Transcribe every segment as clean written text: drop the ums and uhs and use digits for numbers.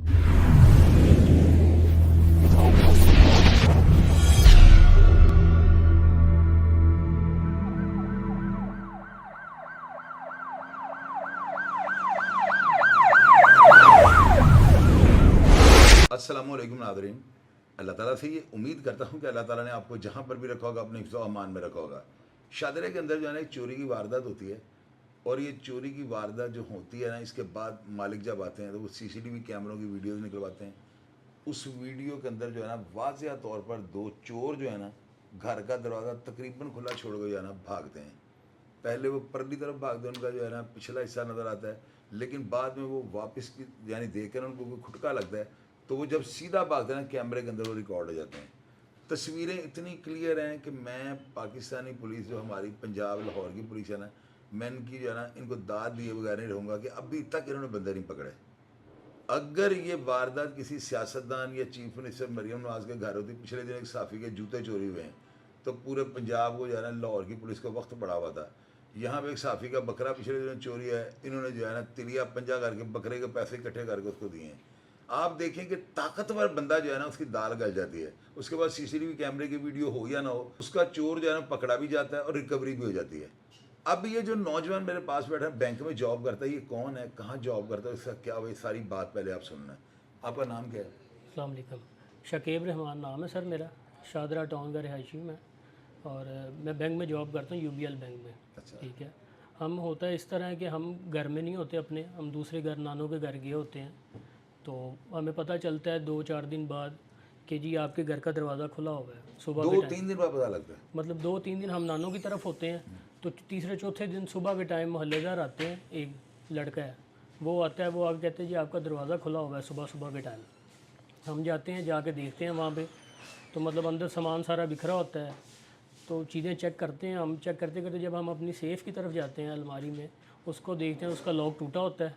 अस्सलामुअलैकुम नाज़रीन। अल्लाह ताला से ये उम्मीद करता हूँ कि अल्लाह ताला ने आपको जहाँ पर भी रखा होगा अपने हिफ्ज़ व अमान में रखा होगा। शादरे के अंदर जो है ना एक चोरी की वारदात होती है, और ये चोरी की वारदात जो होती है ना, इसके बाद मालिक जब आते हैं तो वो सीसीटीवी कैमरों की वीडियोज़ निकलवाते हैं। उस वीडियो के अंदर जो है ना वाज़िया तौर पर दो चोर जो है ना घर का दरवाज़ा तकरीबन खुला छोड़ कर जो है ना भागते हैं। पहले वो परली तरफ भागते हैं, उनका जो है ना पिछला हिस्सा नज़र आता है, लेकिन बाद में वो वापस की यानी देख कर उनको कोई खुटका लगता है, तो वो जब सीधा भागते हैं ना कैमरे के अंदर वो रिकॉर्ड हो जाते हैं। तस्वीरें इतनी क्लियर हैं कि मैं पाकिस्तानी पुलिस जो हमारी पंजाब लाहौर की पुलिस है ना, मैं इनकी जो है ना इनको दाद दिए बगैर नहीं रहूँगा कि अभी तक इन्होंने बंदे नहीं पकड़े। अगर ये वारदात किसी सियासतदान या चीफ मिनिस्टर मरियम नवाज़ के घर होती, पिछले दिन एक साफ़ी के जूते चोरी हुए हैं, तो पूरे पंजाब को जो है ना लाहौर की पुलिस को वक्त पड़ा हुआ था। यहाँ पे एक साफ़ी का बकरा पिछले दिनों चोरी है, इन्होंने जो है ना तिलिया पंजा करके बकरे के पैसे इकट्ठे करके उसको दिए हैं। आप देखें कि ताकतवर बंदा जो है ना उसकी दाल गल जाती है, उसके बाद सीसीटीवी कैमरे की वीडियो हो या ना हो, उसका चोर जो है ना पकड़ा भी जाता है और रिकवरी भी हो जाती है। अब ये जो नौजवान मेरे पास बैठा है, बैंक में जॉब करता है, ये कौन है, कहाँ जॉब करता है, इसका क्या हुआ, सारी बात पहले आप सुनना है। आपका नाम क्या है? अस्सलाम वालेकुम। शकीब रहमान नाम है सर मेरा, शादरा टाउन का रिहायशी में, और मैं बैंक में जॉब करता हूँ, यूबीएल बैंक में। अच्छा। ठीक है। हम होता है इस तरह है कि हम घर में नहीं होते अपने, हम दूसरे घर नानों के घर गए होते हैं, तो हमें पता चलता है 2-4 दिन बाद कि जी आपके घर का दरवाज़ा खुला हुआ है। सुबह के 2-3 दिन बाद पता लगता है? मतलब 2-3 दिन हम नानों की तरफ होते हैं, तो तीसरे चौथे दिन सुबह के टाइम मोहल्लेदार आते हैं, एक लड़का है वो आता है, वो आके कहते हैं जी आपका दरवाज़ा खुला हुआ है सुबह सुबह के टाइम। हम जाते हैं, जाके देखते हैं वहाँ पे, तो मतलब अंदर सामान सारा बिखरा होता है, तो चीज़ें चेक करते हैं। हम चेक करते करते जब हम अपनी सेफ़ की तरफ जाते हैं, अलमारी में उसको देखते हैं, उसका लॉक टूटा होता है,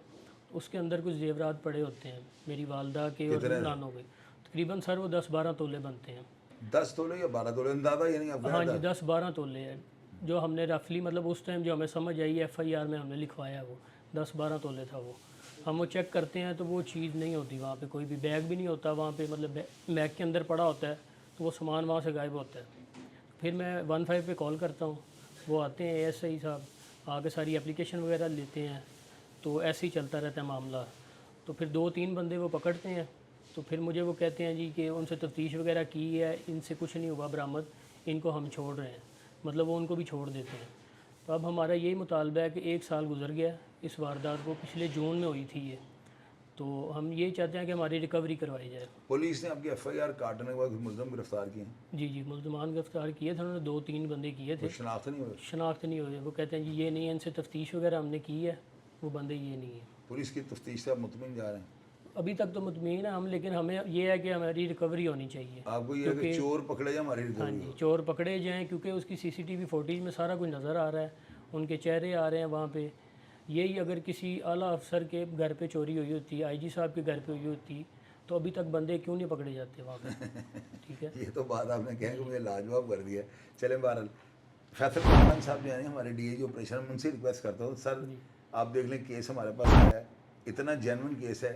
उसके अंदर कुछ जेवरात पड़े होते हैं मेरी वालदा के और नानों के। तकरीबन सर वो 10-12 तोले बनते हैं। 10 तोले या 12 तोले अंदाज़ा, यानी आपका? हाँ जी, 10-12 तोले है जो हमने रफली, मतलब उस टाइम जो हमें समझ आई FIR में हमने लिखवाया, वो 10-12 तोले था वो। हम वो चेक करते हैं तो वो चीज़ नहीं होती वहाँ पे, कोई भी बैग भी नहीं होता वहाँ पे, मतलब बैग के अंदर पड़ा होता है, तो वो सामान वहाँ से गायब होता है। फिर मैं 15 पे कॉल करता हूँ, वो आते हैं ASI साहब, आके सारी एप्लीकेशन वगैरह लेते हैं, तो ऐसे ही चलता रहता है मामला। तो फिर 2-3 बंदे वो पकड़ते हैं, तो फिर मुझे वो कहते हैं जी कि उनसे तफ्तीश वगैरह की है, इनसे कुछ नहीं हुआ बरामद, इनको हम छोड़ रहे हैं, मतलब वो उनको भी छोड़ देते हैं। तो अब हमारा यही मुतालबा है कि 1 साल गुजर गया इस वारदात को, पिछले जून में हुई थी ये, तो हम यही चाहते हैं कि हमारी रिकवरी करवाई जाए। पुलिस ने आपकी FIR काटने के बाद मुलज़म गिरफ्तार किए हैं? जी जी, मुल्ज़मान गिरफ्तार किए थे उन्होंने, 2-3 बंदे किए थे। शनाख्त नहीं हुई? शनाख्त नहीं हुई, वो कहते हैं जी ये नहीं है, इनसे तफ्तीश वगैरह हमने की है, वो बंदे ये नहीं है। पुलिस की तफ्तीश से आप मुतमिन जा रहे हैं? अभी तक तो मुतमीन है हम, लेकिन हमें ये है कि हमारी रिकवरी होनी चाहिए। आपको ये है कि चोर पकड़े जाए, हमारी हाँ रिकवरी जी, हो। चोर पकड़े जाएँ, क्योंकि उसकी CCTV फुटेज में सारा कुछ नज़र आ रहा है, उनके चेहरे आ रहे हैं वहाँ पे। यही अगर किसी आला अफसर के घर पे चोरी हुई होती, IG साहब के घर पे हुई होती, तो अभी तक बंदे क्यों नहीं पकड़े जाते वहाँ पे? ठीक है। ये तो बात आपने कहा कि मुझे लाजवाब कर दिया। चलें, बहरहाल फैसल रहमान साहब जो है हमारे DIG ऑपरेशन, उनसे रिक्वेस्ट करता हूँ, सर आप देख लें केस हमारे पास आया है, इतना जेन्युइन केस है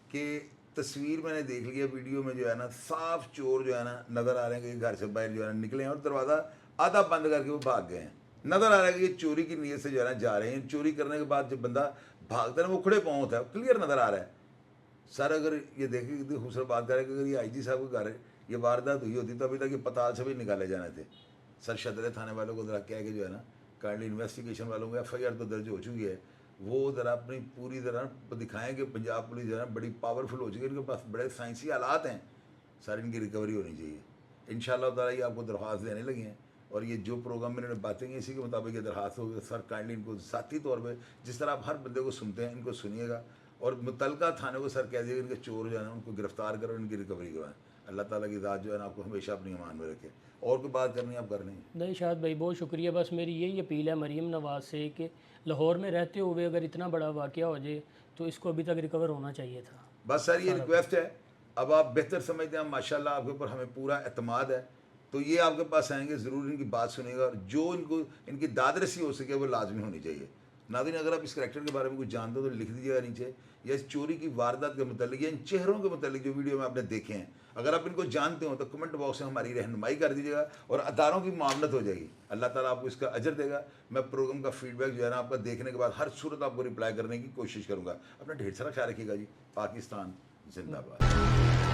कि तस्वीर मैंने देख लिया, वीडियो में जो है ना साफ चोर जो है ना नज़र आ रहे हैं कि घर से बाहर जो है ना निकले हैं और दरवाज़ा आधा बंद करके वो भाग गए हैं। नज़र आ रहा है कि ये चोरी की नीयत से जो है ना जा रहे हैं। चोरी करने के बाद जब बंदा भागता है ना, वो खुले पाँव होता है, क्लियर नज़र आ रहा है। सर अगर ये देखें कितनी खूबसूरत बात करें कि अगर ये IG साहब के घर ये वारदात हुई होती तो अभी तक ये पताल से भी निकाले जाने थे। सर शदर थाने वालों को ज़रा क्या है कि जो है ना काइंडली इन्वेस्टिगेशन वालों को FIR तो दर्ज हो चुकी है, वो ज़रा अपनी पूरी तरह दिखाएं कि पंजाब पुलिस जो है ना बड़ी पावरफुल हो चुकी है, इनके पास बड़े साइंसी हालात हैं। सर इनकी रिकवरी होनी चाहिए। इंशाल्लाह ताला ये आपको दरख्वास्त देने लगी हैं, और ये जो प्रोग्राम में इन्होंने बातें की इसी के मुताबिक ये दरख्वास्त होगी। सर काइंडली इनको ज़ाती तौर पर जिस तरह आप हर बंदे को सुनते हैं, इनको सुनिएगा और मुतलका थाने को सर कह दिएगा इनके चोर जो है ना उनको गिरफ्तार करो, इनकी रिकवरी करवाएं। अल्लाह ताला की ज़ात जो है ना आपको हमेशा अपनी ईमान में रखे। और कोई बात करनी आप कर लें? नहीं शायद भाई, बहुत शुक्रिया। बस मेरी यही अपील है मरीम नवाज़ से कि लाहौर में रहते हुए अगर इतना बड़ा वाक़या हो जाए तो इसको अभी तक रिकवर होना चाहिए था। बस सर ये रिक्वेस्ट है। अब आप बेहतर समझते हैं, माशाल्लाह आपके ऊपर हमें पूरा एतमाद है, तो ये आपके पास आएंगे, ज़रूर इनकी बात सुनेगा और जो इनको इनकी दादरसी हो सके वो लाजमी होनी चाहिए। नाज़रीन, अगर आप इस करैक्टर के बारे में कुछ जानते हो तो लिख दीजिएगा नीचे, या इस चोरी की वारदात के मतलब या इन चेहरों के मतलब जो वीडियो में आपने देखे हैं, अगर आप इनको जानते हो तो कमेंट बॉक्स में हमारी रहनुमाई कर दीजिएगा और अदारों की मामलत हो जाएगी। अल्लाह ताला आपको इसका अजर देगा। मैं प्रोग्राम का फीडबैक जो है ना आपका देखने के बाद हर सूरत आपको रिप्लाई करने की कोशिश करूँगा। अपना ढेर सारा ख्याल रखिएगा जी। पाकिस्तान जिंदाबाद।